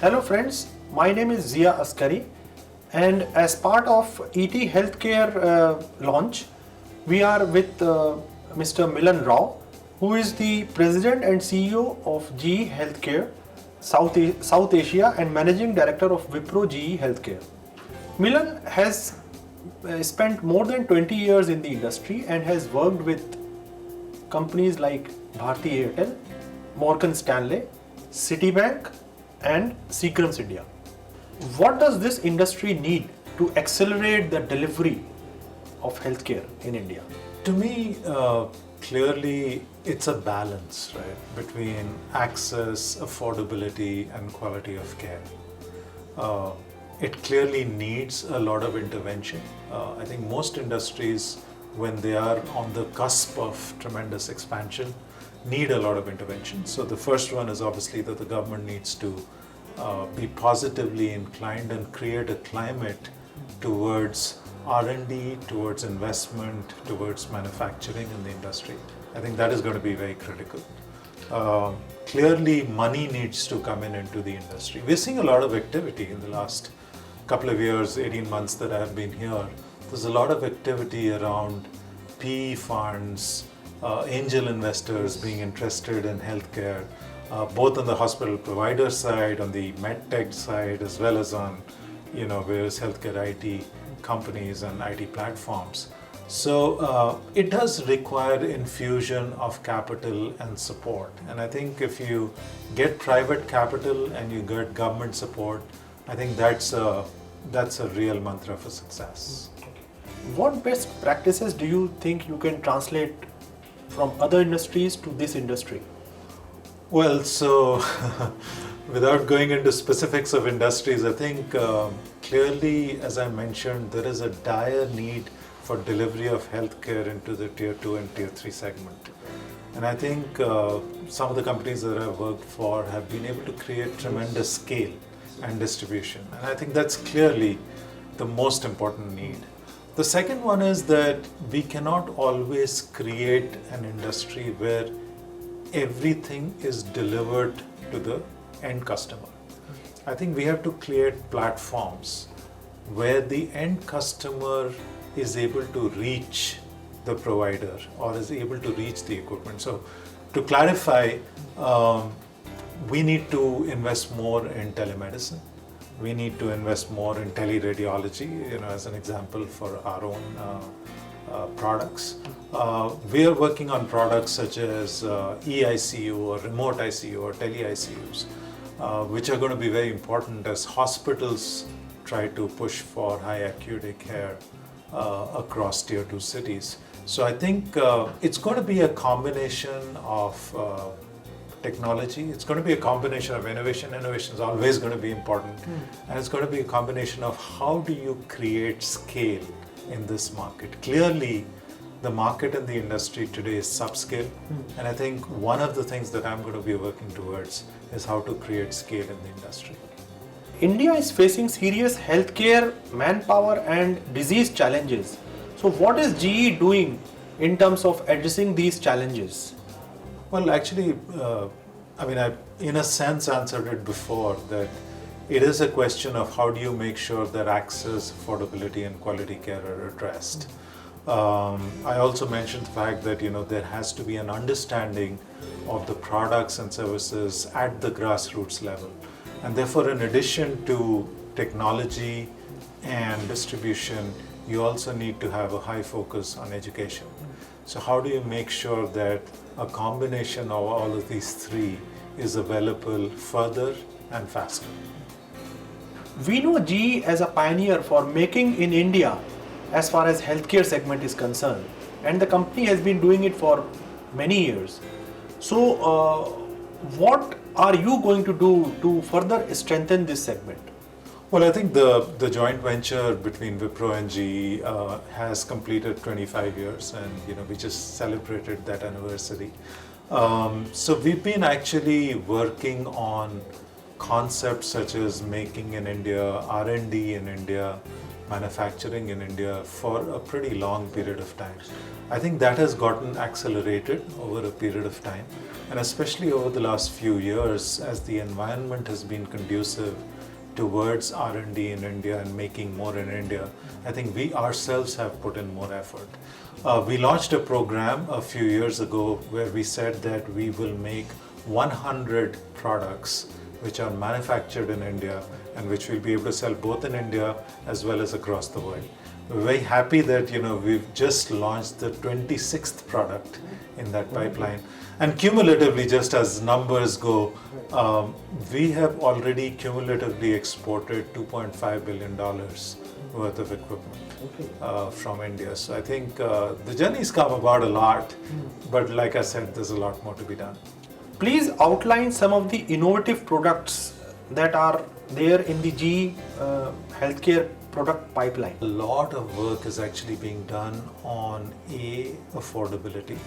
Hello friends, my name is Zia Askari, and as part of ET Healthcare launch, we are with Mr. Milan Rao, who is the President and CEO of GE Healthcare South Asia and Managing Director of Wipro GE Healthcare. Milan has spent more than 20 years in the industry and has worked with companies like Bharti Airtel, Morgan Stanley, Citibank, and Sequence India. What does this industry need to accelerate the delivery of healthcare in India? To me, clearly it's a balance, right, between access, affordability, and quality of care. It clearly needs a lot of intervention. I think most industries, when they are on the cusp of tremendous expansion, need a lot of intervention. So the first one is obviously that the government needs to be positively inclined and create a climate towards R&D, towards investment, towards manufacturing in the industry. I think that is going to be very critical. Clearly, money needs to come into the industry. We're seeing a lot of activity in the last couple of years, 18 months that I have been here. There's a lot of activity around PE funds, angel investors being interested in healthcare, both on the hospital provider side, on the medtech side, as well as on, various healthcare IT companies and IT platforms. So it does require infusion of capital and support. And I think if you get private capital and you get government support, I think that's a real mantra for success. What best practices do you think you can translate from other industries to this industry? Well, so without going into specifics of industries, I think clearly, as I mentioned, there is a dire need for delivery of healthcare into the tier 2 and tier 3 segment. And I think some of the companies that I've worked for have been able to create tremendous scale and distribution. And I think that's clearly the most important need. The second one is that we cannot always create an industry where everything is delivered to the end customer. I think we have to create platforms where the end customer is able to reach the provider or is able to reach the equipment. So to clarify, we need to invest more in telemedicine. We need to invest more in teleradiology, as an example for our own products. We are working on products such as eICU or remote ICU or tele-ICUs, which are going to be very important as hospitals try to push for high acuity care across tier 2 cities. So I think it's going to be a combination of technology. It's going to be a combination of innovation. Innovation is always going to be important. And it's going to be a combination of how do you create scale in this market. Clearly, the market and the industry today is subscale. And I think one of the things that I'm going to be working towards is how to create scale in the industry. India is facing serious healthcare, manpower, and disease challenges. So what is GE doing in terms of addressing these challenges? Well, actually, I in a sense answered it before, that it is a question of how do you make sure that access, affordability, and quality care are addressed. I also mentioned the fact that there has to be an understanding of the products and services at the grassroots level, and therefore, in addition to technology and distribution, you also need to have a high focus on education. So how do you make sure that a combination of all of these three is available further and faster? We know GE as a pioneer for making in India as far as healthcare segment is concerned, and the company has been doing it for many years. So what are you going to do to further strengthen this segment? Well, I think the joint venture between Wipro and GE has completed 25 years, and we just celebrated that anniversary. So we've been actually working on concepts such as making in India, R&D in India, manufacturing in India for a pretty long period of time. I think that has gotten accelerated over a period of time, and especially over the last few years as the environment has been conducive towards R&D in India and making more in India. I think we ourselves have put in more effort. We launched a program a few years ago where we said that we will make 100 products which are manufactured in India and which we'll be able to sell both in India as well as across the world. We're very happy that we've just launched the 26th product in that pipeline, and cumulatively, just as numbers go, we have already cumulatively exported $2.5 billion worth of equipment from India. So I think the journey's come about a lot, but like I said, there's a lot more to be done. Please outline some of the innovative products that are there in the GE healthcare product pipeline. A lot of work is actually being done on affordability.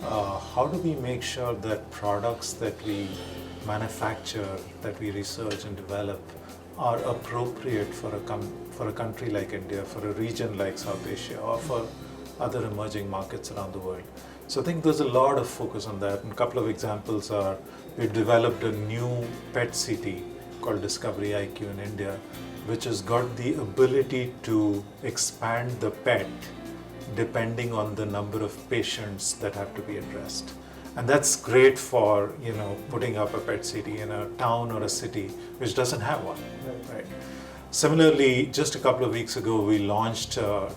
How do we make sure that products that we manufacture, that we research and develop, are appropriate for a country like India, for a region like South Asia, or for other emerging markets around the world? So I think there's a lot of focus on that. And a couple of examples are, we've developed a new PET CT called Discovery IQ in India, which has got the ability to expand the PET depending on the number of patients that have to be addressed. And that's great for putting up a PET CT in a town or a city which doesn't have one. Right? Similarly, just a couple of weeks ago, we launched the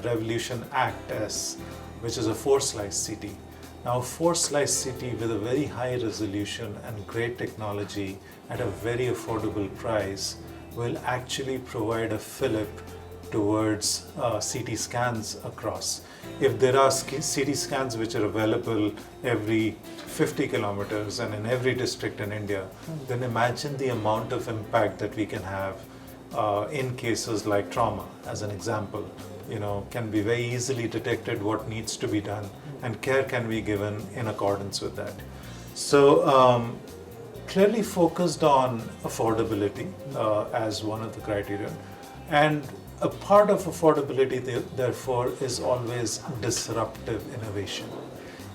Revolution Act S, which is a 4-slice CT. Now, 4-slice CT with a very high resolution and great technology at a very affordable price will actually provide a fillip towards CT scans across. If there are CT scans which are available every 50 kilometers and in every district in India, then imagine the amount of impact that we can have in cases like trauma, as an example. Can be very easily detected what needs to be done, and care can be given in accordance with that. So clearly focused on affordability as one of the criteria, and a part of affordability therefore is always disruptive innovation.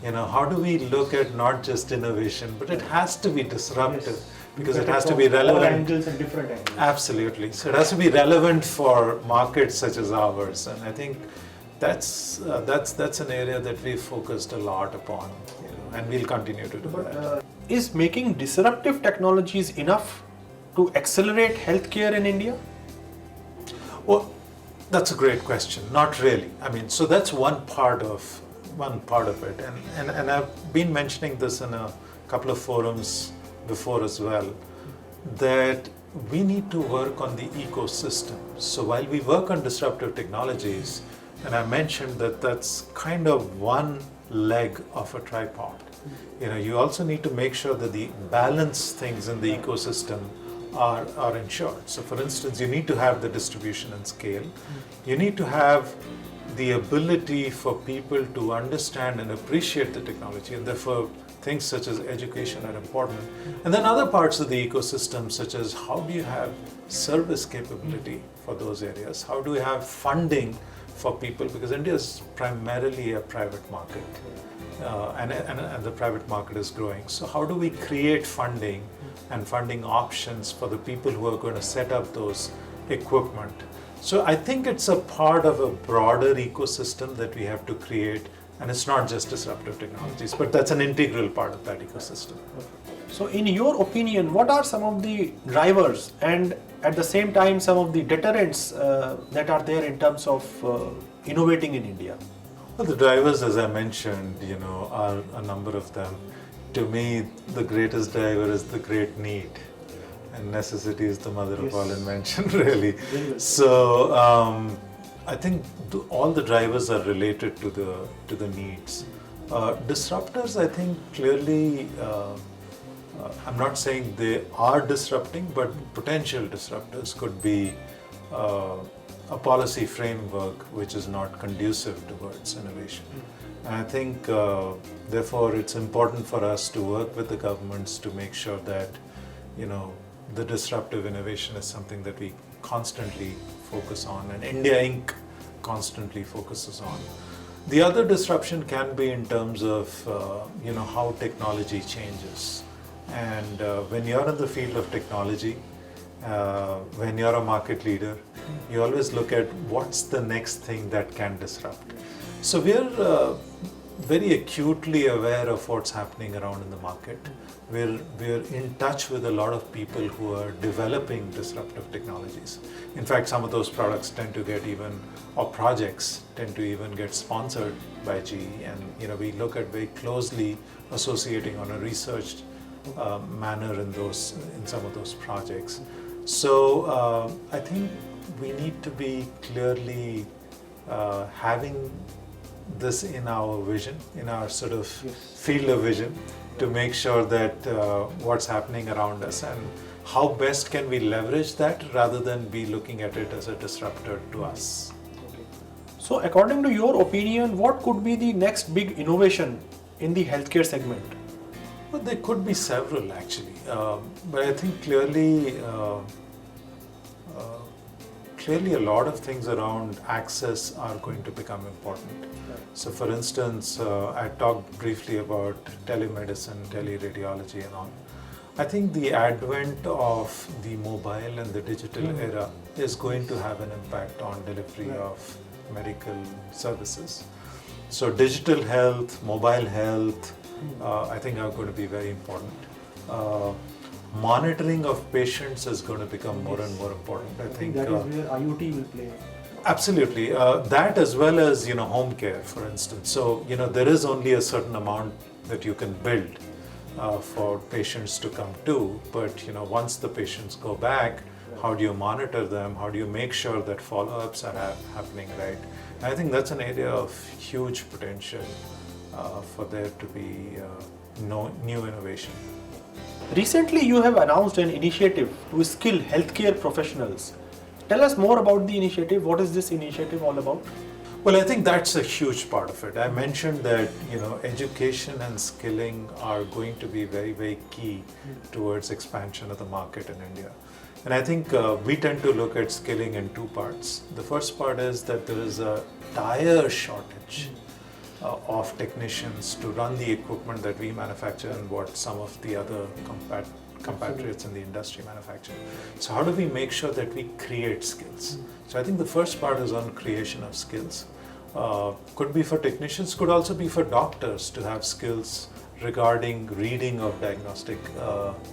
How do we look at not just innovation, but it has to be disruptive, because it has to be relevant. Angles and different angles. Absolutely. So it has to be relevant for markets such as ours, and I think that's an area that we've focused a lot upon, and we'll continue to do that. Is making disruptive technologies enough to accelerate healthcare in India? Well, that's a great question. Not really. So that's one part of it, and I've been mentioning this in a couple of forums before as well, that we need to work on the ecosystem. So while we work on disruptive technologies, and I mentioned that that's kind of one leg of a tripod. You also need to make sure that the balanced things in the ecosystem are ensured. So for instance, you need to have the distribution and scale. You need to have the ability for people to understand and appreciate the technology, and therefore things such as education are important. And then other parts of the ecosystem, such as how do you have service capability for those areas? How do you have funding for people? Because India is primarily a private market, and the private market is growing. So how do we create funding and funding options for the people who are going to set up those equipment? So I think it's a part of a broader ecosystem that we have to create, and it's not just disruptive technologies, but that's an integral part of that ecosystem. So in your opinion, what are some of the drivers and at the same time some of the deterrents that are there in terms of innovating in India? Well, the drivers, as I mentioned, are a number of them. To me, the greatest driver is the great need, and necessity is the mother of all invention, really. So I think all the drivers are related to the needs. Disruptors, I think clearly, I'm not saying they are disrupting, but potential disruptors could be a policy framework which is not conducive towards innovation. And I think, therefore, it's important for us to work with the governments to make sure that, the disruptive innovation is something that we constantly focus on, and India Inc. constantly focuses on. The other disruption can be in terms of how technology changes. And when you're in the field of technology, when you're a market leader, you always look at what's the next thing that can disrupt. So we're very acutely aware of what's happening around in the market. We're in touch with a lot of people who are developing disruptive technologies. In fact, some of those products tend to get projects tend to even get sponsored by GE, and we look at very closely associating on a researched manner in some of those projects. So I think we need to be clearly having this in our vision, in our sort of field of vision, to make sure that what's happening around us and how best can we leverage that rather than be looking at it as a disruptor to us. So according to your opinion, what could be the next big innovation in the healthcare segment? Well, there could be several actually, but I think clearly a lot of things around access are going to become important. So for instance, I talked briefly about telemedicine, teleradiology and all. I think the advent of the mobile and the digital era is going to have an impact on delivery of medical services. So digital health, mobile health, I think are going to be very important. Monitoring of patients is going to become more and more important. I think that is where IoT will play. Absolutely, that as well as home care, for instance. So there is only a certain amount that you can build for patients to come to, but once the patients go back, how do you monitor them? How do you make sure that follow-ups are happening right? And I think that's an area of huge potential for there to be new innovation. Recently, you have announced an initiative to skill healthcare professionals. Tell us more about the initiative. What is this initiative all about? Well, I think that's a huge part of it. I mentioned that education and skilling are going to be very, very key towards expansion of the market in India. And I think we tend to look at skilling in two parts. The first part is that there is a dire shortage of technicians to run the equipment that we manufacture and what some of the other compatriots in the industry manufacture. So how do we make sure that we create skills? So I think the first part is on creation of skills. Could be for technicians, could also be for doctors to have skills regarding reading of diagnostic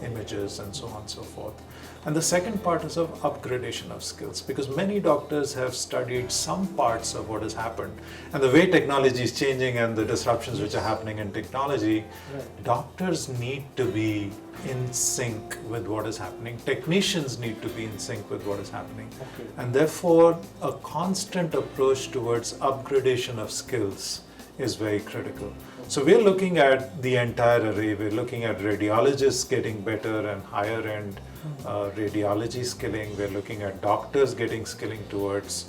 images and so on and so forth. And the second part is of upgradation of skills, because many doctors have studied some parts of what has happened. And the way technology is changing and the disruptions which are happening in technology, doctors need to be in sync with what is happening. Technicians need to be in sync with what is happening. And therefore, a constant approach towards upgradation of skills is very critical. So we're looking at the entire array. We're looking at radiologists getting better and higher end radiology skilling. We're looking at doctors getting skilling towards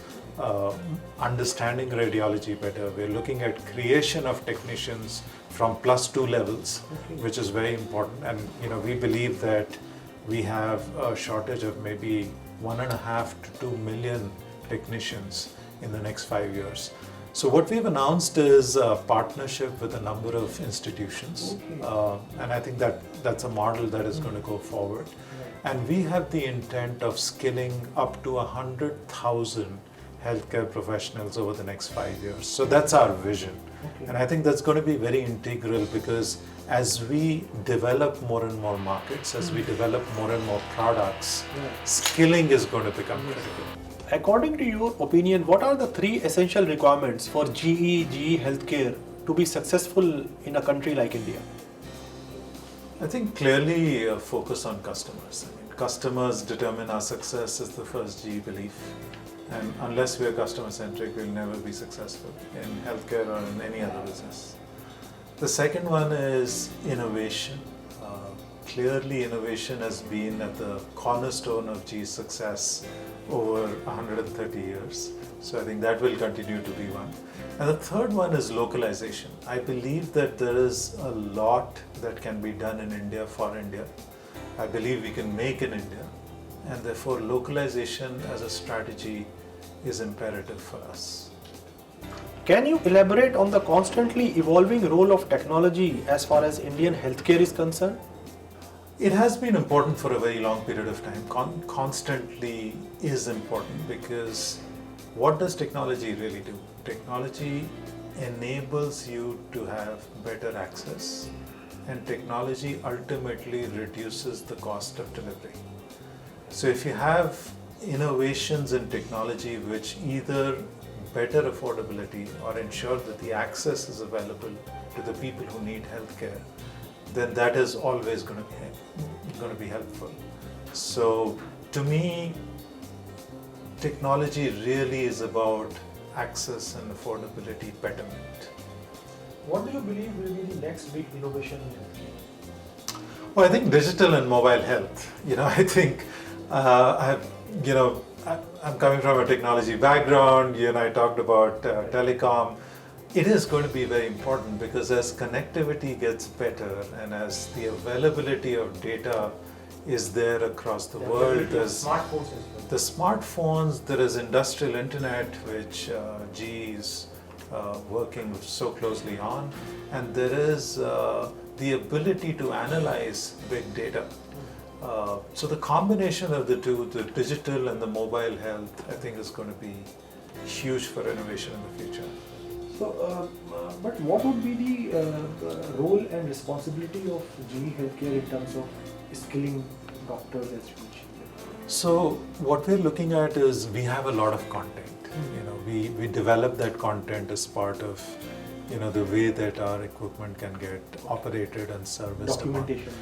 understanding radiology better. We're looking at creation of technicians from +2 levels, which is very important. And we believe that we have a shortage of maybe 1.5 to 2 million technicians in the next 5 years. So what we've announced is a partnership with a number of institutions, and I think that's a model that is going to go forward. And we have the intent of skilling up to 100,000 healthcare professionals over the next 5 years. So that's our vision. And I think that's going to be very integral, because as we develop more and more markets, as we develop more and more products, skilling is going to become critical. According to your opinion, what are the 3 essential requirements for GE Healthcare to be successful in a country like India? I think clearly focus on customers. I mean, customers determine our success is the first GE belief. And unless we are customer centric, we'll never be successful in healthcare or in any other business. The second one is innovation. Clearly, innovation has been at the cornerstone of GE's success over 130 years. So I think that will continue to be one. And the third one is localization. I believe that there is a lot that can be done in India for India. I believe we can make in India. and therefore localization as a strategy is imperative for us. Can you elaborate on the constantly evolving role of technology as far as Indian healthcare is concerned? It has been important for a very long period of time. Constantly is important because what does technology really do? Technology enables you to have better access, and technology ultimately reduces the cost of delivery. So if you have innovations in technology which either better affordability or ensure that the access is available to the people who need healthcare, then that is always going to be helpful. So to me, technology really is about access and affordability betterment. What do you believe will be the next big innovation in healthcare? Well, I think digital and mobile health. I think I'm coming from a technology background. You and I talked about telecom. It is going to be very important because as connectivity gets better and as the availability of data is there across the world, there's smartphones as well. the smartphones, there is industrial internet, which GE is working so closely on, and there is the ability to analyze big data. So the combination of the two, the digital and the mobile health, I think is going to be huge for innovation in the future. So, but what would be the role and responsibility of GE Healthcare in terms of skilling doctors as you mentioned? So what we're looking at is we have a lot of content. We develop that content as part of the way that our equipment can get operated and serviced. Documentation.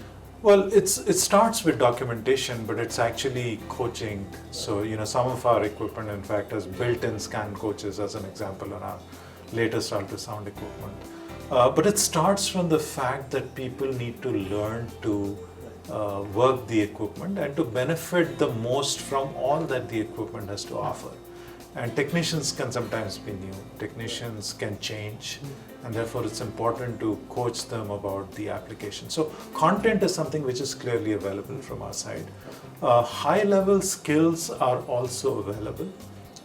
Well, it starts with documentation, but it's actually coaching. So some of our equipment, in fact, has built-in scan coaches, as an example, on our latest ultrasound equipment. But it starts from the fact that people need to learn to work the equipment and to benefit the most from all that the equipment has to offer. And technicians can sometimes be new, technicians can change, and therefore it's important to coach them about the application. So content is something which is clearly available from our side. High-level skills are also available.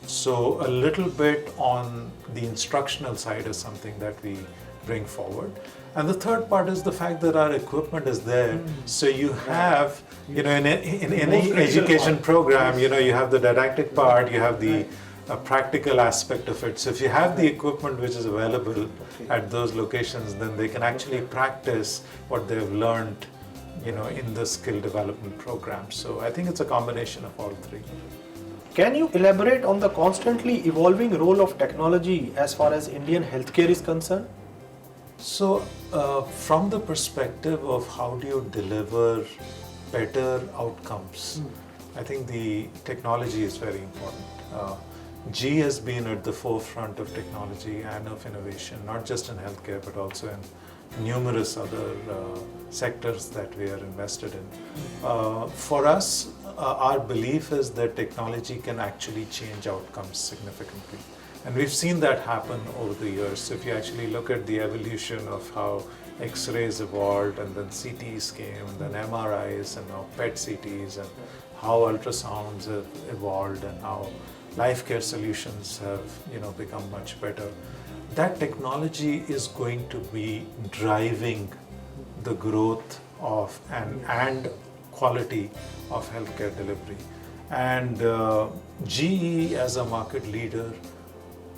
So a little bit on the instructional side is something that we bring forward. And the third part is the fact that our equipment is there. So you have, in any education program, you have the didactic part, you have the practical aspect of it. So if you have the equipment which is available at those locations, then they can actually practice what they've learned, in the skill development program. So I think it's a combination of all three. Can you elaborate on the constantly evolving role of technology as far as Indian healthcare is concerned? So from the perspective of how do you deliver better outcomes, I think the technology is very important. G has been at the forefront of technology and of innovation, not just in healthcare, but also in numerous other sectors that we are invested in. For us, our belief is that technology can actually change outcomes significantly. And we've seen that happen over the years. If you actually look at the evolution of how X-rays evolved, and then CTs came, and then MRIs, and now PET CTs, and how ultrasounds have evolved, and how life care solutions have become much better. That technology is going to be driving the growth of and quality of healthcare delivery. And GE as a market leader,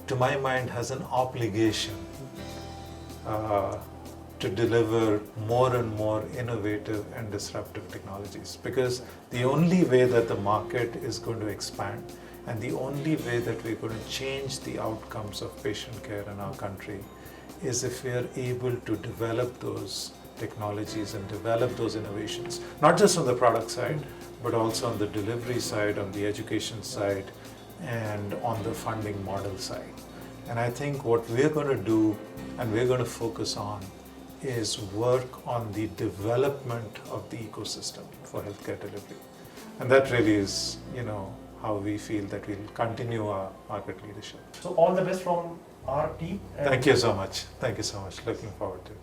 to my mind, has an obligation to deliver more and more innovative and disruptive technologies, because the only way that the market is going to expand and the only way that we're going to change the outcomes of patient care in our country is if we are able to develop those technologies and develop those innovations, not just on the product side, but also on the delivery side, on the education side, and on the funding model side. And I think what we're going to do and we're going to focus on is work on the development of the ecosystem for healthcare delivery. And that really is, how we feel that we'll continue our market leadership. So all the best from our team. Thank you so much. Thank you so much. Looking forward to it.